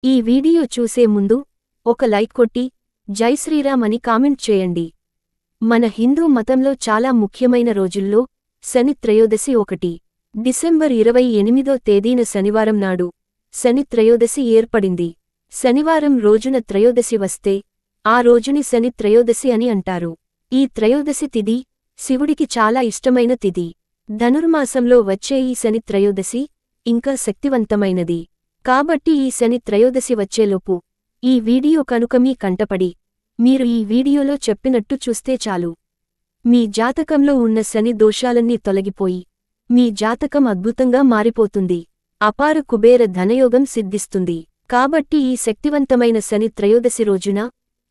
ఈ వీడియో చూసే ముందు ఒక లైక్ కొట్టి జై శ్రీరామ్ అని కామెంట్ చేయండి. మన హిందూ మతంలో చాలా ముఖ్యమైన రోజుల్లో శని త్రయోదశి ఒకటి. డిసెంబర్ 28వ తేదీన శనివారం నాడు శని త్రయోదశి ఏర్పడింది. శనివారం రోజున త్రయోదశి వస్తే ఆ రోజుని శని త్రయోదశి అని అంటారు. ఈ త్రయోదశి తిథి శివుడికి చాలా ఇష్టమైన తిథి. ధనుర్మాసంలో వచ్చే ఈ శని త్రయోదశి ఇంకా శక్తివంతమైనది. కాబట్టి ఈ శని త్రయోదశి వచ్చేలోపు ఈ వీడియో కనుక మీ కంటపడి మీరు ఈ వీడియోలో చెప్పినట్టు చూస్తే చాలు. మీ జాతకంలో ఉన్న శని దోషాలన్నీ తొలగిపోయి మీ జాతకం అద్భుతంగా మారిపోతుంది. అపార కుబేర ధనయోగం సిద్ధిస్తుంది. కాబట్టి ఈ శక్తివంతమైన శని త్రయోదశి రోజున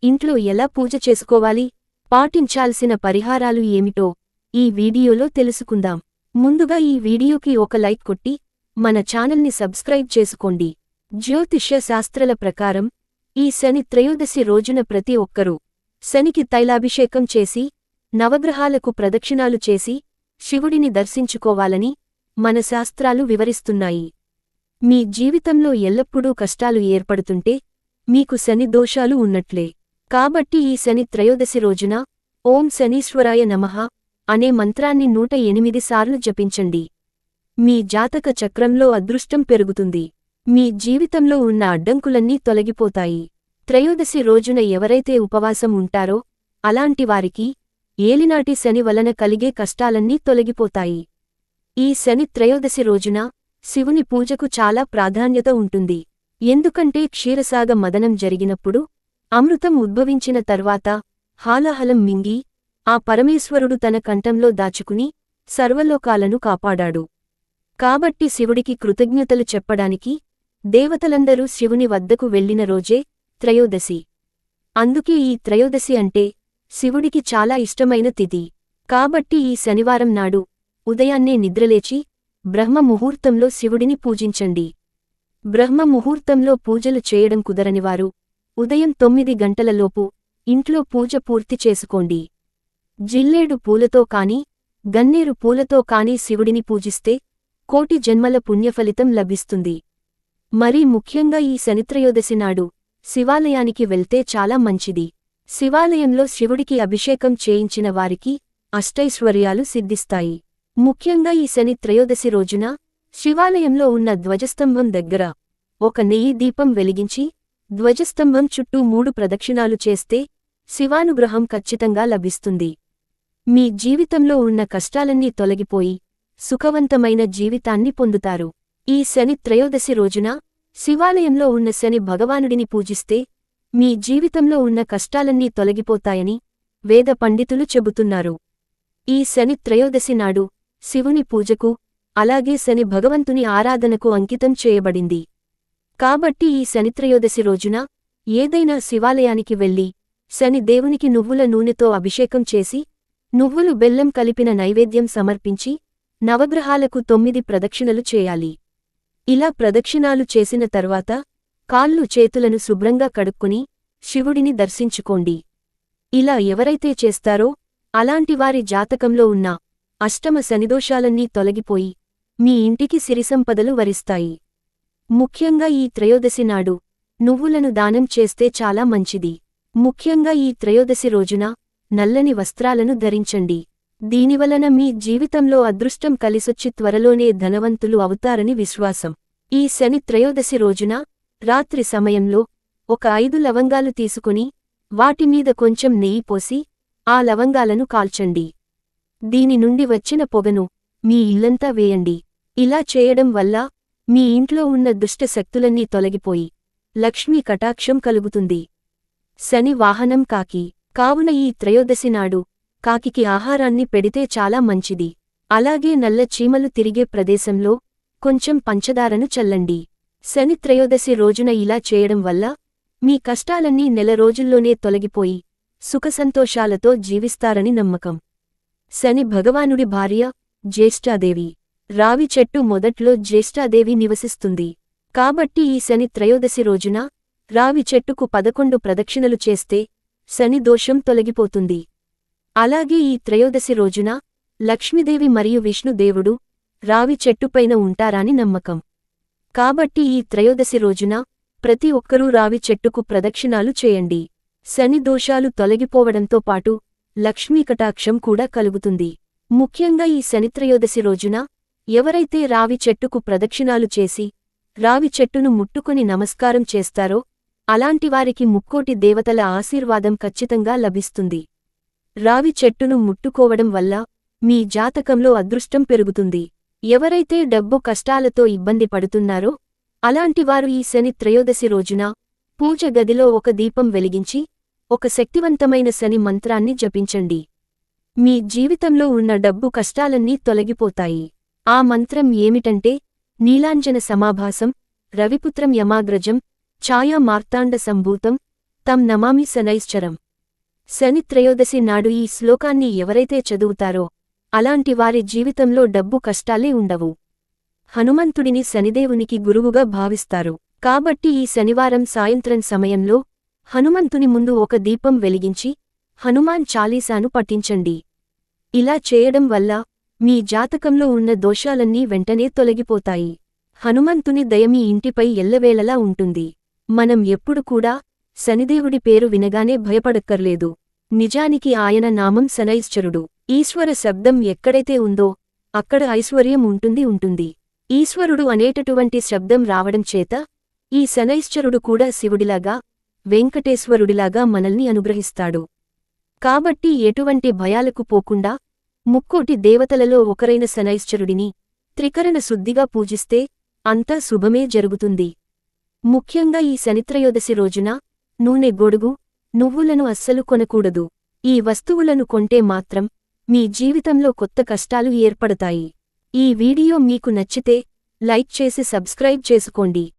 ఇంట్లో ఎలా పూజ చేసుకోవాలి, పాటించాల్సిన పరిహారాలు ఏమిటో ఈ వీడియోలో తెలుసుకుందాం. ముందుగా ఈ వీడియోకి ఒక లైక్ కొట్టి మన ఛానల్ని సబ్స్క్రైబ్ చేసుకోండి. జ్యోతిష్య శాస్త్రాల ప్రకారం ఈ శని త్రయోదశి రోజున ప్రతి ఒక్కరూ శనికి తైలాభిషేకం చేసి నవగ్రహాలకు ప్రదక్షిణాలు చేసి శివుడిని దర్శించుకోవాలని మన శాస్త్రాలు వివరిస్తున్నాయి. మీ జీవితంలో ఎల్లప్పుడూ కష్టాలు ఏర్పడుతుంటే మీకు శని దోషాలు ఉన్నట్లే. కాబట్టి ఈ శని త్రయోదశి రోజున ఓం శనీశ్వరాయ నమః అనే మంత్రాన్ని 108 సార్లు జపించండి. మీ జాతక చక్రంలో అదృష్టం పెరుగుతుంది. మీ జీవితంలో ఉన్న అడ్డంకులన్నీ తొలగిపోతాయి. త్రయోదశి రోజున ఎవరైతే ఉపవాసం ఉంటారో అలాంటి వారికి ఏలినాటి శని వలన కలిగే కష్టాలన్నీ తొలగిపోతాయి. ఈ శని త్రయోదశి రోజున శివుని పూజకు చాలా ప్రాధాన్యత ఉంటుంది. ఎందుకంటే క్షీరసాగ మదనం జరిగినప్పుడు అమృతం ఉద్భవించిన తర్వాత హాలాహలం మింగి ఆ పరమేశ్వరుడు తన కంఠంలో దాచుకుని సర్వలోకాలను కాపాడాడు. కాబట్టి శివుడికి కృతజ్ఞతలు చెప్పడానికి దేవతలందరూ శివుని వద్దకు వెళ్లిన రోజే త్రయోదశి. అందుకే ఈ త్రయోదశి అంటే శివుడికి చాలా ఇష్టమైన తిథి. కాబట్టి ఈ శనివారం నాడు ఉదయాన్నే నిద్రలేచి బ్రహ్మ ముహూర్తంలో శివుడిని పూజించండి. బ్రహ్మ ముహూర్తంలో పూజలు చేయడం కుదరనివారు ఉదయం 9 గంటలలోపు ఇంట్లో పూజ పూర్తి చేసుకోండి. జిల్లేడు పూలతో కాని గన్నేరు పూలతో కాని శివుడిని పూజిస్తే కోటి జన్మల పుణ్యఫలితం లభిస్తుంది. మరీ ముఖ్యంగా ఈ శనిత్రయోదశి నాడు శివాలయానికి వెళ్తే చాలా మంచిది. శివాలయంలో శివుడికి అభిషేకం చేయించిన వారికి అష్టైశ్వర్యాలు సిద్ధిస్తాయి. ముఖ్యంగా ఈ శని త్రయోదశి రోజున శివాలయంలో ఉన్న ధ్వజస్తంభం దగ్గర ఒక నెయ్యి దీపం వెలిగించి ధ్వజస్తంభం చుట్టూ 3 ప్రదక్షిణాలు చేస్తే శివానుగ్రహం ఖచ్చితంగా లభిస్తుంది. మీ జీవితంలో ఉన్న కష్టాలన్నీ తొలగిపోయి సుఖవంతమైన జీవితాన్ని పొందుతారు. ఈ శని త్రయోదశి రోజున శివాలయంలో ఉన్న శని భగవానుడిని పూజిస్తే మీ జీవితంలో ఉన్న కష్టాలన్నీ తొలగిపోతాయని వేద పండితులు చెబుతున్నారు. ఈ శని త్రయోదశి నాడు శివుని పూజకు అలాగే శని భగవంతుని ఆరాధనకు అంకితం చేయబడింది. కాబట్టి ఈ శనిత్రయోదశి రోజున ఏదైనా శివాలయానికి వెళ్లి శని దేవునికి నువ్వుల నూనెతో అభిషేకం చేసి నువ్వులు బెల్లం కలిపిన నైవేద్యం సమర్పించి నవగ్రహాలకు 9 ప్రదక్షిణలు చేయాలి. ఇలా ప్రదక్షిణాలు చేసిన తర్వాత కాళ్ళు చేతులను శుభ్రంగా కడుక్కుని శివుడిని దర్శించుకోండి. ఇలా ఎవరైతే చేస్తారో అలాంటివారి జాతకంలో ఉన్న అష్టమ శనిదోషాలన్నీ తొలగిపోయి మీ ఇంటికి సిరిసంపదలు వరిస్తాయి. ముఖ్యంగా ఈ త్రయోదశి నాడు నువ్వులను దానం చేస్తే చాలా మంచిది. ముఖ్యంగా ఈ త్రయోదశి రోజున నల్లని వస్త్రాలను ధరించండి. దీనివలన మీ జీవితంలో అదృష్టం కలిసొచ్చి త్వరలోనే ధనవంతులు అవుతారని విశ్వాసం. ఈ శని త్రయోదశి రోజున రాత్రి సమయంలో ఒక 5 లవంగాలు తీసుకుని వాటిమీద కొంచెం నెయ్యి పోసి ఆ లవంగాలను కాల్చండి. దీని నుండి వచ్చిన పొగను మీ ఇల్లంతా వేయండి. ఇలా చేయడం వల్ల మీ ఇంట్లో ఉన్న దుష్ట శక్తులన్నీ తొలగిపోయి లక్ష్మీ కటాక్షం కలుగుతుంది. శని వాహనం కాకి. కావున ఈ త్రయోదశి నాడు కాకికి ఆహారాన్ని పెడితే చాలా మంచిది. అలాగే నల్ల చీమలు తిరిగే ప్రదేశంలో కొంచెం పంచదారను చల్లండి. శని త్రయోదశి రోజున ఇలా చేయడం వల్ల మీ కష్టాలన్నీ నెల రోజుల్లోనే తొలగిపోయి సుఖసంతోషాలతో జీవిస్తారని నమ్మకం. శని భగవానుడి భార్య జ్యేష్ఠాదేవి. రావి చెట్టు మొదట్లో జ్యేష్ఠాదేవి నివసిస్తుంది. కాబట్టి ఈ శని త్రయోదశి రోజున రావి చెట్టుకు 11 ప్రదక్షిణలు చేస్తే శని దోషం తొలగిపోతుంది. అలాగే ఈ త్రయోదశి రోజున లక్ష్మీదేవి మరియు విష్ణుదేవుడు రావి చెట్టుపైన ఉంటారని నమ్మకం. కాబట్టి ఈ త్రయోదశి రోజున ప్రతి ఒక్కరూ రావి చెట్టుకు ప్రదక్షిణాలు చేయండి. శని దోషాలు తొలగిపోవడంతో పాటు లక్ష్మీ కటాక్షం కూడా కలుగుతుంది. ముఖ్యంగా ఈ శనిత్రయోదశి రోజున ఎవరైతే రావి చెట్టుకు ప్రదక్షిణాలు చేసి రావి చెట్టును ముట్టుకుని నమస్కారం చేస్తారో అలాంటివారికి ముక్కోటి దేవతల ఆశీర్వాదం ఖచ్చితంగా లభిస్తుంది. రావి చెట్టును ముట్టుకోవడం వల్ల మీ జాతకంలో అదృష్టం పెరుగుతుంది. ఎవరైతే డబ్బు కష్టాలతో ఇబ్బంది పడుతున్నారో అలాంటివారు ఈ శని త్రయోదశి రోజున పూజ గదిలో ఒక దీపం వెలిగించి ఒక శక్తివంతమైన శని మంత్రాన్ని జపించండి. మీ జీవితంలో ఉన్న డబ్బు కష్టాలన్నీ తొలగిపోతాయి. ఆ మంత్రం ఏమిటంటే నీలాంజన సమాభాసం రవిపుత్రం యమాగ్రజం ఛాయా మార్తాండ సంభూతం తం నమామి శనైశ్చరం. శని త్రయోదశి నాడు ఈ శ్లోకాన్ని ఎవరైతే చదువుతారో అలాంటి వారి జీవితంలో డబ్బు కష్టాలే ఉండవు. హనుమంతుడిని శనిదేవునికి గురువుగా భావిస్తారు. కాబట్టి ఈ శనివారం సాయంత్రం సమయంలో హనుమంతుని ముందు ఒక దీపం వెలిగించి హనుమాన్ చాలీసాను పఠించండి. ఇలా చేయడం వల్ల మీ జాతకంలో ఉన్న దోషాలన్నీ వెంటనే తొలగిపోతాయి. హనుమంతుని దయ మీ ఇంటిపై ఎల్లవేళలా ఉంటుంది. మనం ఎప్పుడు కూడా శనిదేవుడి పేరు వినగానే భయపడక్కర్లేదు. నిజానికి ఆయన నామం శనైశ్చరుడు. ఈశ్వర శబ్దం ఎక్కడైతే ఉందో అక్కడ ఐశ్వర్యం ఉంటుంది. ఈశ్వరుడు అనేటటువంటి శబ్దం రావడం చేత ఈ శనైశ్చరుడు కూడా శివుడిలాగా వెంకటేశ్వరుడిలాగా మనల్ని అనుగ్రహిస్తాడు. కాబట్టి ఎటువంటి భయాలకు పోకుండా ముక్కోటి దేవతలలో ఒకరైన శనైశ్చరుడిని త్రికరణ శుద్ధిగా పూజిస్తే అంతా శుభమే జరుగుతుంది. ముఖ్యంగా ఈ శనిత్రయోదశి రోజున నూనె గొడుగు నువ్వులను అస్సలు కొనకూడదు. ఈ వస్తువులను కొంటే మాత్రం మీ జీవితంలో కొత్త కష్టాలు ఏర్పడతాయి. ఈ వీడియో మీకు నచ్చితే లైక్ చేసి సబ్స్క్రైబ్ చేసుకోండి.